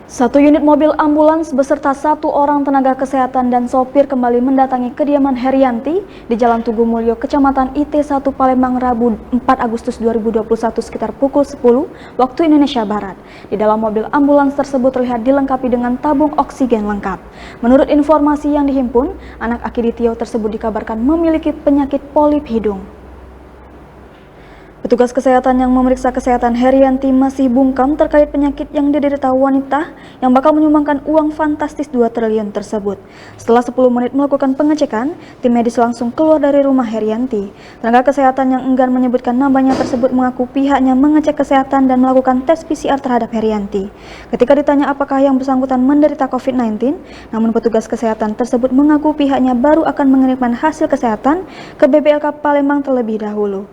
Satu unit mobil ambulans beserta satu orang tenaga kesehatan dan sopir kembali mendatangi kediaman Herianti di Jalan Tugu Mulyo, Kecamatan IT1 Palembang, Rabu 4 Agustus 2021 sekitar pukul 10 waktu Indonesia Barat. Di dalam mobil ambulans tersebut terlihat dilengkapi dengan tabung oksigen lengkap. Menurut informasi yang dihimpun, anak Akiditio tersebut dikabarkan memiliki penyakit polip hidung. Petugas kesehatan yang memeriksa kesehatan Herianti masih bungkam terkait penyakit yang diderita wanita yang bakal menyumbangkan uang fantastis 2 triliun tersebut. Setelah 10 menit melakukan pengecekan, tim medis langsung keluar dari rumah Herianti. Tenaga kesehatan yang enggan menyebutkan namanya tersebut mengaku pihaknya mengecek kesehatan dan melakukan tes PCR terhadap Herianti. Ketika ditanya apakah yang bersangkutan menderita COVID-19, namun petugas kesehatan tersebut mengaku pihaknya baru akan mengirimkan hasil kesehatan ke BBLK Palembang terlebih dahulu.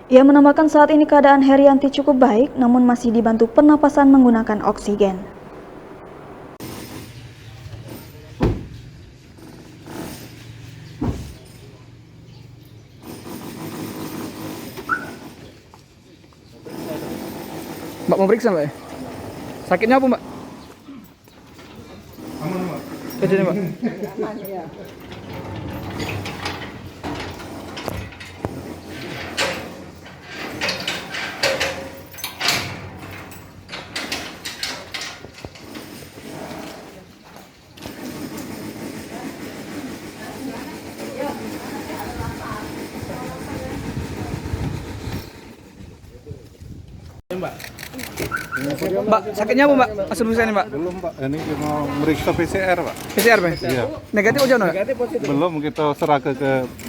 Ia menambahkan saat ini keadaan Herianti cukup baik, namun masih dibantu pernapasan menggunakan oksigen. Mbak mau periksa Mbak? Sakitnya apa Mbak? Aman Mbak. Kejadian Mbak? Aman ya. Mbak, sakitnya apa Mbak? Asal ini Mbak? Belum Pak, ini mau meriksa PCR Pak. PCR Mbak? Iya. Negatif aja Mbak? Belum, kita serah ke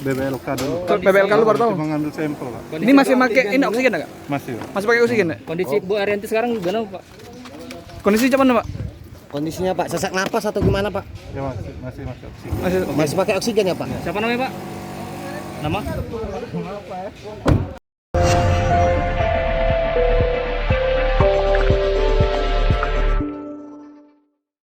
BBLK dulu. Ke BBLK lu baru tahu? Cuma ngambil sampel Pak. Ini masih pakai ini oksigen nggak? Masih Pak. Masih pakai oksigen nggak? Kondisi Bu Arianti sekarang gimana Pak? Kondisi mana Mbak? Kondisinya Pak, sesak napas atau gimana Pak? Ya masih oksigen. Masih Masih pakai oksigen ya Pak? Siapa namanya Pak? Nama?